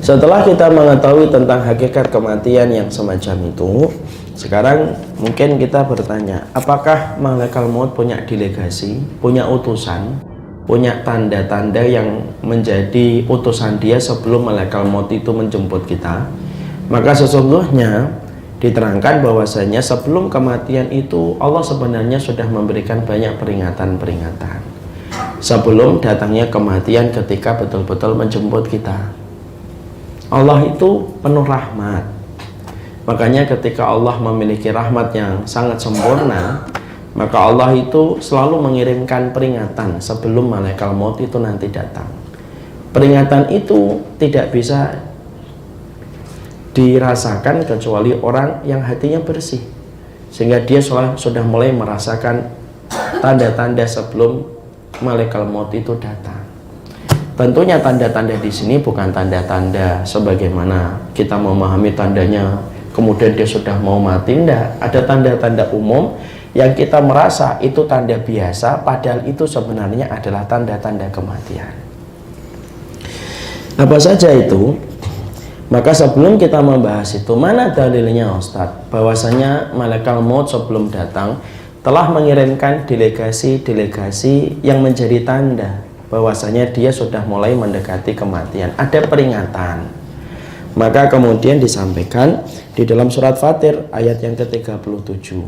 Setelah kita mengetahui tentang hakikat kematian yang semacam itu, sekarang mungkin kita bertanya, apakah malaikat maut punya delegasi, punya utusan, punya tanda-tanda yang menjadi utusan dia sebelum malaikat maut itu menjemput kita? Maka sesungguhnya diterangkan bahwasanya sebelum kematian itu Allah sebenarnya sudah memberikan banyak peringatan-peringatan sebelum datangnya kematian ketika betul-betul menjemput kita. Allah itu penuh rahmat, makanya ketika Allah memiliki rahmat yang sangat sempurna, maka Allah itu selalu mengirimkan peringatan sebelum malaikat maut itu nanti datang. Peringatan itu tidak bisa dirasakan kecuali orang yang hatinya bersih, sehingga dia sudah mulai merasakan tanda-tanda sebelum malaikat maut itu datang. Tentunya tanda-tanda di sini bukan tanda-tanda sebagaimana kita memahami tandanya kemudian dia sudah mau mati. Tidak, ada tanda-tanda umum yang kita merasa itu tanda biasa, padahal itu sebenarnya adalah tanda-tanda kematian. Apa saja itu? Maka sebelum kita membahas itu, mana dalilnya Ustadz bahwasanya malaikat maut sebelum datang telah mengirimkan delegasi-delegasi yang menjadi tanda bahwasanya dia sudah mulai mendekati kematian, ada peringatan. Maka kemudian disampaikan di dalam surat Fatir ayat yang ke-37,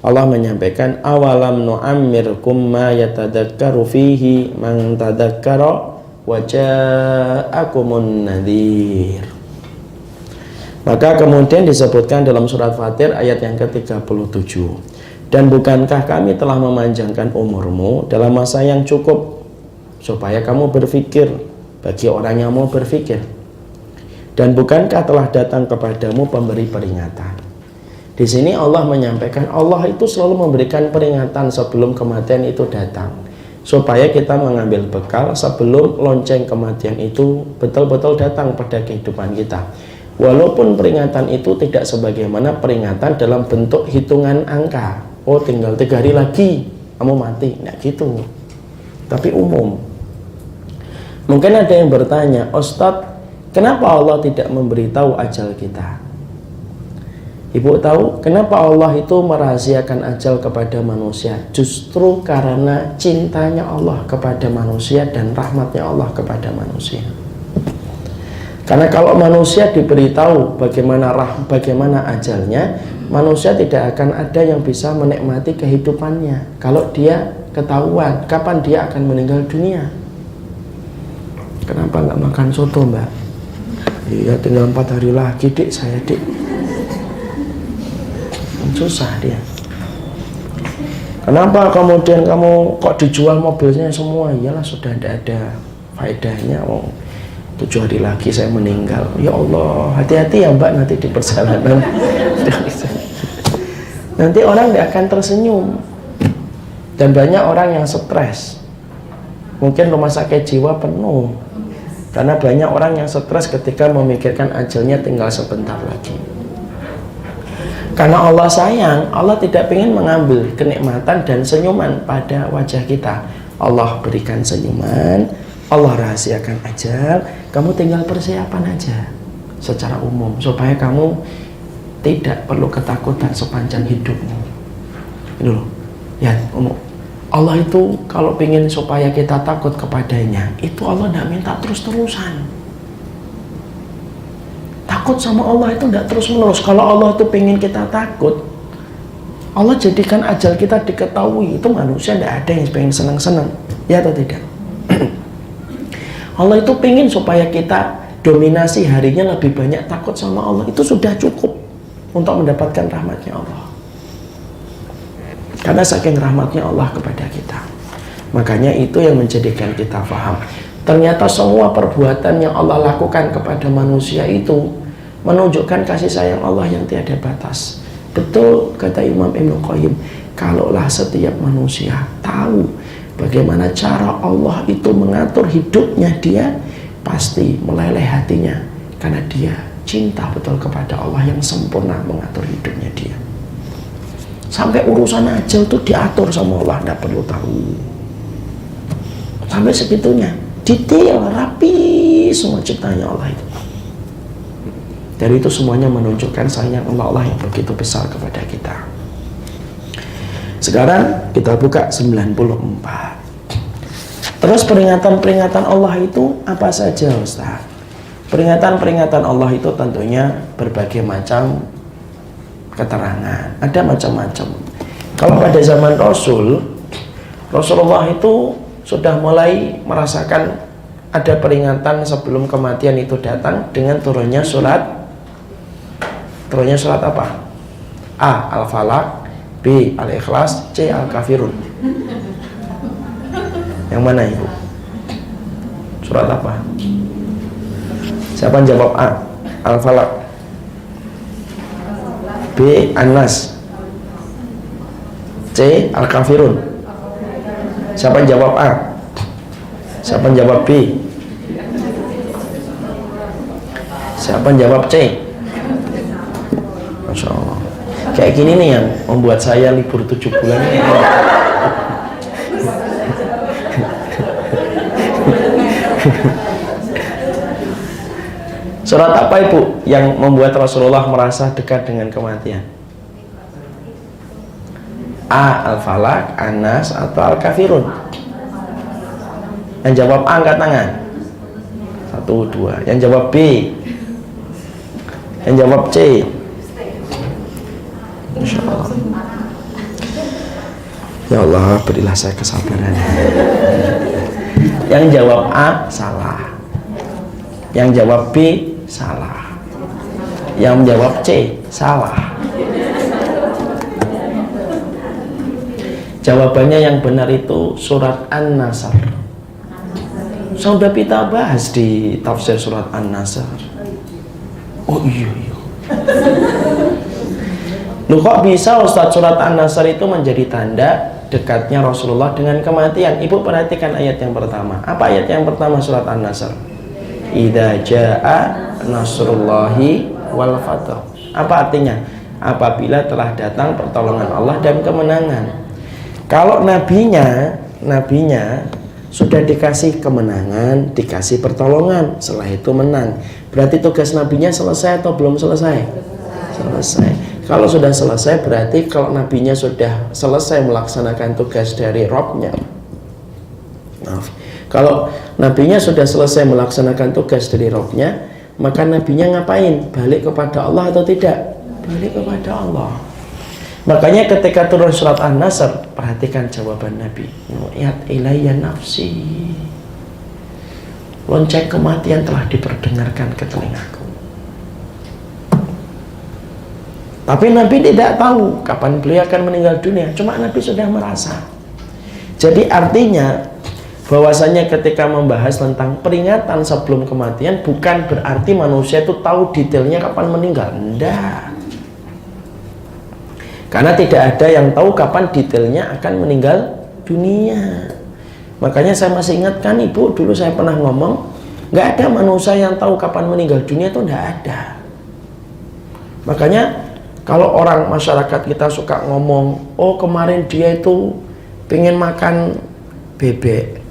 Allah menyampaikan, awalam nu'ammirkum ma yatadakkaru fihi man tadakkara wa ja'akumun nadhir. Maka kemudian disebutkan dalam surat Fatir ayat yang ke-37, dan bukankah kami telah memanjangkan umurmu dalam masa yang cukup supaya kamu berpikir, bagi orang yang mau berpikir, dan bukankah telah datang kepadamu pemberi peringatan. Di sini Allah menyampaikan Allah itu selalu memberikan peringatan sebelum kematian itu datang, supaya kita mengambil bekal sebelum lonceng kematian itu betul-betul datang pada kehidupan kita. Walaupun peringatan itu tidak sebagaimana peringatan dalam bentuk hitungan angka, oh tinggal 3 hari lagi kamu mati, enggak gitu, tapi umum. Mungkin ada yang bertanya, Ustadz, kenapa Allah tidak memberitahu ajal kita? Ibu tahu kenapa Allah itu merahasiakan ajal kepada manusia? Justru karena cintanya Allah kepada manusia dan rahmatnya Allah kepada manusia. Karena kalau manusia diberitahu bagaimana ajalnya, manusia tidak akan ada yang bisa menikmati kehidupannya kalau dia ketahuan kapan dia akan meninggal dunia. Kenapa nggak makan soto, Mbak? Iya, tinggal 4 hari lagi, Dik, saya, Dik. Susah dia. Kenapa kemudian kamu kok dijual mobilnya semua? Iyalah, sudah tidak ada faedahnya. 7 hari lagi saya meninggal. Ya Allah, hati-hati ya Mbak nanti di perjalanan. Nanti orang tidak akan tersenyum. Dan banyak orang yang stres. Mungkin rumah sakit jiwa penuh. Karena banyak orang yang stres ketika memikirkan ajalnya tinggal sebentar lagi. Karena Allah sayang, Allah tidak ingin mengambil kenikmatan dan senyuman pada wajah kita. Allah berikan senyuman, Allah rahasiakan ajal, kamu tinggal persiapan aja secara umum supaya kamu tidak perlu ketakutan sepanjang hidupmu. Ini loh, ya umum. Allah itu kalau ingin supaya kita takut kepadanya, itu Allah tidak minta terus-terusan. Takut sama Allah itu tidak terus-menerus. Kalau Allah itu ingin kita takut, Allah jadikan ajal kita diketahui. Itu manusia tidak ada yang pengen senang-senang, ya atau tidak? Allah itu ingin supaya kita dominasi harinya lebih banyak takut sama Allah. Itu sudah cukup untuk mendapatkan rahmatnya Allah. Karena saking rahmatnya Allah kepada kita. Makanya itu yang menjadikan kita paham. Ternyata semua perbuatan yang Allah lakukan kepada manusia itu menunjukkan kasih sayang Allah yang tiada batas. Betul kata Imam Ibnu Qayyim, kalaulah setiap manusia tahu bagaimana cara Allah itu mengatur hidupnya dia, pasti meleleh hatinya. Karena dia cinta betul kepada Allah yang sempurna mengatur hidupnya dia. Sampai urusan ajal itu diatur sama Allah, tidak perlu tahu. Sampai segitunya, detail, rapi semua ciptanya Allah itu. Dari itu semuanya menunjukkan sayang Allah yang begitu besar kepada kita. Sekarang kita buka 94. Terus peringatan-peringatan Allah itu apa saja, Ustaz? Peringatan-peringatan Allah itu tentunya berbagai macam keterangan. Ada macam-macam. Kalau pada zaman Rasulullah itu sudah mulai merasakan ada peringatan sebelum kematian itu datang dengan turunnya surat apa? A. Al-Falaq, B. Al-Ikhlas, C. Al-Kafirun. Yang mana Ibu? Surat apa? Siapa yang jawab A? Al-Falaq, B. An-Nas, C. Al-Kafirun. Siapa yang jawab A? Siapa yang jawab B? Siapa yang jawab C? Masya Allah. Kayak gini nih yang membuat saya libur 7 bulan ini. Surat apa Ibu yang membuat Rasulullah merasa dekat dengan kematian? A. Al-Falaq, An-Nas, atau Al-Kafirun? Yang jawab A angkat tangan. 1, 2. Yang jawab B? Yang jawab C? Insya Allah. Ya Allah, berilah saya kesabaran. Yang jawab A salah. Yang jawab B salah. Yang menjawab C salah. Jawabannya yang benar itu surat An-Nasr. Sudah kita bahas di tafsir surat An-Nasr. Oh iya. Loh kok bisa Ustaz surat An-Nasr itu menjadi tanda dekatnya Rasulullah dengan kematian? Ibu perhatikan ayat yang pertama. Apa ayat yang pertama surat An-Nasr? Idza jaa nasrullahi wal fath. Apa artinya? Apabila telah datang pertolongan Allah dan kemenangan. Kalau nabinya sudah dikasih kemenangan, dikasih pertolongan, setelah itu menang. Berarti tugas nabinya selesai atau belum selesai? Selesai. Kalau sudah selesai berarti kalau nabinya sudah selesai melaksanakan tugas dari Robnya. Maaf. Kalau nabinya sudah selesai melaksanakan tugas dari Robnya, maka nabinya ngapain? Balik kepada Allah atau tidak? Balik kepada Allah. Makanya ketika turun surat An-Nasr, perhatikan jawaban Nabi. Nu'yat ilayya nafsi. Lonceng kematian telah diperdengarkan ke telingaku. Tapi Nabi tidak tahu kapan beliau akan meninggal dunia. Cuma Nabi sudah merasa. Jadi artinya bahwasanya ketika membahas tentang peringatan sebelum kematian bukan berarti manusia itu tahu detailnya kapan meninggal. Tidak. Karena tidak ada yang tahu kapan detailnya akan meninggal dunia. Makanya saya masih ingatkan Ibu, dulu saya pernah ngomong, nggak ada manusia yang tahu kapan meninggal dunia, itu nggak ada. Makanya kalau orang masyarakat kita suka ngomong, oh kemarin dia itu pengen makan bebek,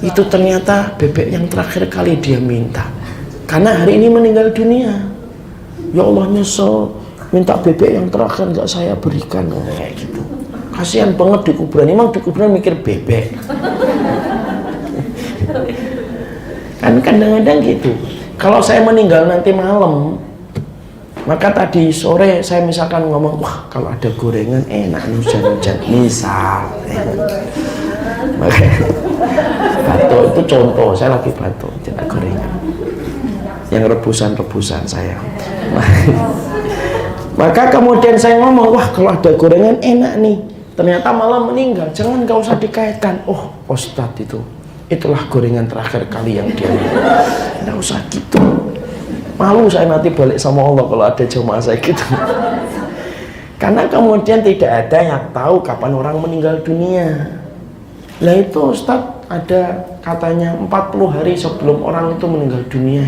itu ternyata bebek yang terakhir kali dia minta, karena hari ini meninggal dunia. Ya Allah, nyesel, minta bebek yang terakhir nggak saya berikan, kayak gitu. Kasihan banget di kuburan. Emang di kuburan mikir bebek. Kan kadang-kadang gitu. Kalau saya meninggal nanti malam, maka tadi sore saya misalkan ngomong, wah kalau ada gorengan enak nih hujan-hujan, misal. Makanya batuk itu contoh, saya lagi batuk, tidak gorengan. Yang rebusan-rebusan saya. Maka kemudian saya ngomong, wah kalau ada gorengan enak nih, ternyata malam meninggal, jangan gak usah dikaitkan. Oh Ustadz itulah gorengan terakhir kali yang dia minta. Nggak usah gitu. Malu saya nanti balik sama Allah kalau ada jemaah saya gitu. Karena kemudian tidak ada yang tahu kapan orang meninggal dunia. Lah itu Ustadz ada katanya 40 hari sebelum orang itu meninggal dunia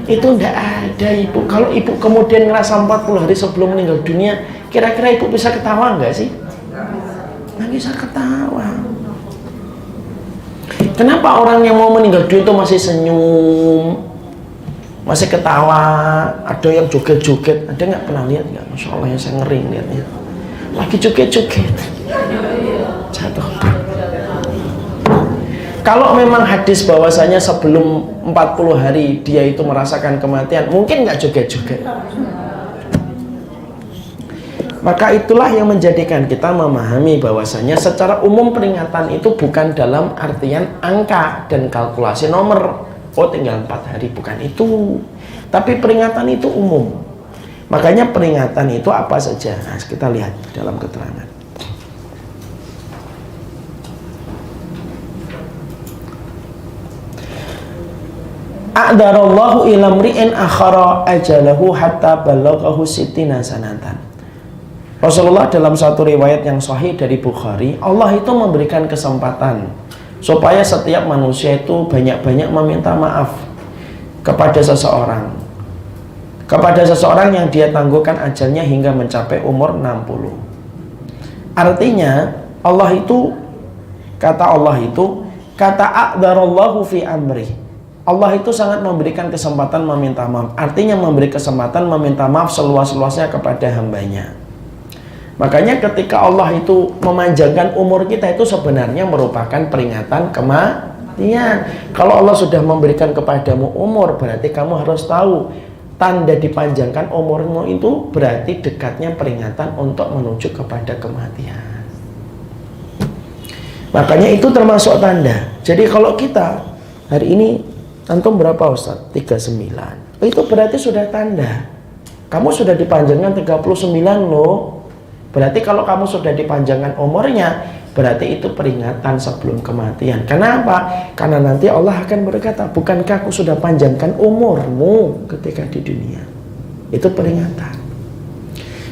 itu enggak ada Ibu. Kalau Ibu kemudian ngerasa 40 hari sebelum meninggal dunia, kira-kira Ibu bisa ketawa enggak sih? Nggak bisa ketawa. Kenapa orang yang mau meninggal dunia itu masih senyum? masih ketawa, ada yang joget-joget, ada nggak pernah lihat nggak? Masya Allah ya, saya ngeri lihatnya. Lagi joget-joget, jatuh. Kalau memang hadis bahwasanya sebelum 40 hari dia itu merasakan kematian, mungkin nggak joget-joget. Maka itulah yang menjadikan kita memahami bahwasanya secara umum peringatan itu bukan dalam artian angka dan kalkulasi nomor. Oh tinggal 4 hari, bukan itu. Tapi peringatan itu umum. Makanya peringatan itu apa saja? Nah, kita lihat dalam keterangan. A'darallahu ila mri'in akhara ajalahu hatta balaghahu sittina sanatan. Rasulullah dalam satu riwayat yang sahih dari Bukhari, Allah itu memberikan kesempatan supaya setiap manusia itu banyak-banyak meminta maaf kepada seseorang. Kepada seseorang yang dia tangguhkan ajalnya hingga mencapai umur 60. Artinya Allah itu, kata a'darallahu fi amri. Allah itu sangat memberikan kesempatan meminta maaf. Artinya memberi kesempatan meminta maaf seluas-luasnya kepada hambanya. Makanya ketika Allah itu memanjangkan umur kita, itu sebenarnya merupakan peringatan kematian. Kalau Allah sudah memberikan kepadamu umur, berarti kamu harus tahu tanda dipanjangkan umurmu itu berarti dekatnya peringatan untuk menuju kepada kematian. Makanya itu termasuk tanda. Jadi kalau kita hari ini antum berapa Ustaz? 39. Itu berarti sudah tanda. Kamu sudah dipanjangkan 39 loh. Berarti kalau kamu sudah dipanjangkan umurnya, berarti itu peringatan sebelum kematian. Kenapa? Karena nanti Allah akan berkata, bukankah aku sudah panjangkan umurmu ketika di dunia? Itu peringatan.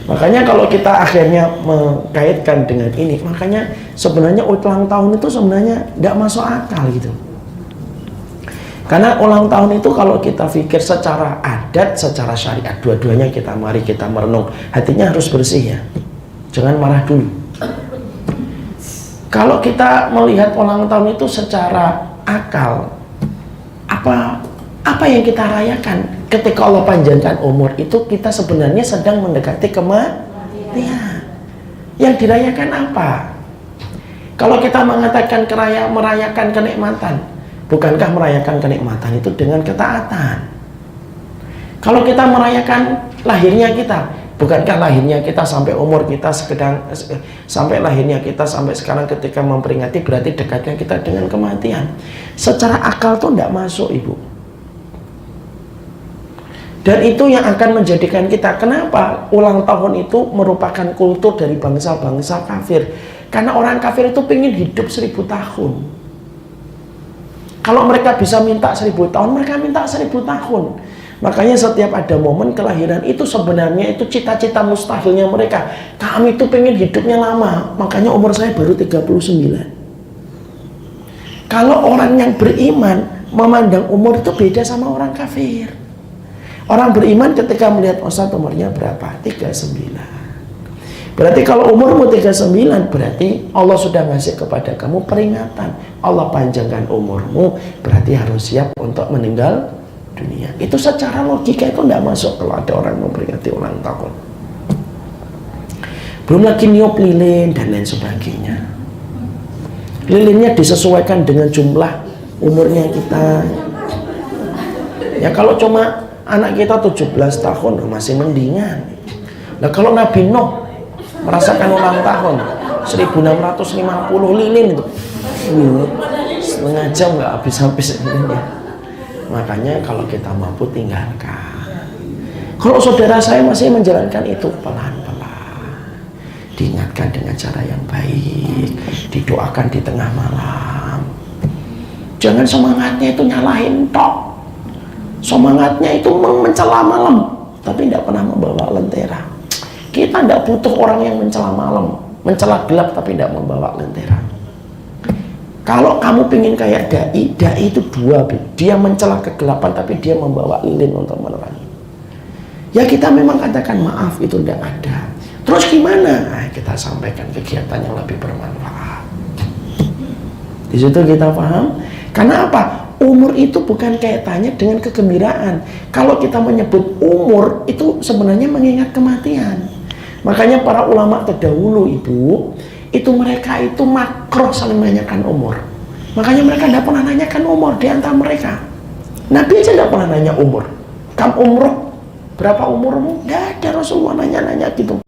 Makanya kalau kita akhirnya mengkaitkan dengan ini, makanya sebenarnya ulang tahun itu sebenarnya tidak masuk akal gitu. Karena ulang tahun itu kalau kita pikir secara adat, secara syariat, dua-duanya mari kita merenung. Hatinya harus bersih ya. Jangan marah dulu. Kalau kita melihat ulang tahun itu secara akal, apa yang kita rayakan ketika Allah panjangkan umur itu, kita sebenarnya sedang mendekati kematian. Yang dirayakan apa? Kalau kita mengatakan merayakan kenikmatan, bukankah merayakan kenikmatan itu dengan ketaatan? Kalau kita merayakan lahirnya kita, bukankah lahirnya kita sampai umur kita sampai lahirnya kita sampai sekarang ketika memperingati berarti dekatnya kita dengan kematian? Secara akal tuh tidak masuk, Ibu. Dan itu yang akan menjadikan kita, kenapa ulang tahun itu merupakan kultur dari bangsa-bangsa kafir? Karena orang kafir itu pengen hidup 1000 tahun. Kalau mereka bisa minta 1000 tahun, mereka minta 1000 tahun. Makanya setiap ada momen kelahiran itu sebenarnya itu cita-cita mustahilnya mereka. Kami itu pengen hidupnya lama, makanya umur saya baru 39. Kalau orang yang beriman memandang umur itu beda sama orang kafir. Orang beriman ketika melihat Ustaz umurnya berapa? 39. Berarti kalau umurmu 39, berarti Allah sudah ngasih kepada kamu peringatan. Allah panjangkan umurmu, berarti harus siap untuk meninggal dunia. Itu secara logika itu tidak masuk kalau ada orang memperingati ulang tahun. Belum lagi niup lilin dan lain sebagainya. Lilinnya disesuaikan dengan jumlah umurnya kita. Ya kalau cuma anak kita 17 tahun masih mendingan. Nah kalau Nabi Nuh merasakan ulang tahun 1650 lilin itu, setengah jam nggak habis-habis lilinnya. Makanya kalau kita mampu tinggalkan. Kalau saudara saya masih menjalankan itu pelan-pelan, diingatkan dengan cara yang baik, didoakan di tengah malam. Jangan semangatnya itu nyalahin tok. Semangatnya itu mencela malam, tapi tidak pernah membawa lentera. Kita tidak butuh orang yang mencela malam, mencela gelap tapi tidak membawa lentera. Kalau kamu pengen kayak dai itu dua, dia mencela kegelapan tapi dia membawa lilin untuk menerangi. Ya kita memang katakan maaf itu tidak ada. Terus gimana? Nah, kita sampaikan kegiatan yang lebih bermanfaat. Di situ kita paham. Karena apa? Umur itu bukan kaitannya dengan kegembiraan. Kalau kita menyebut umur itu sebenarnya mengingat kematian. Makanya para ulama terdahulu ibu, itu mereka itu makruh saling menanyakan umur. Makanya mereka tidak pernah nanyakan umur di antara mereka. Nabi aja tidak pernah nanya umur. Kam umroh, berapa umurmu? Tidak ada Rasulullah nanya-nanya gitu.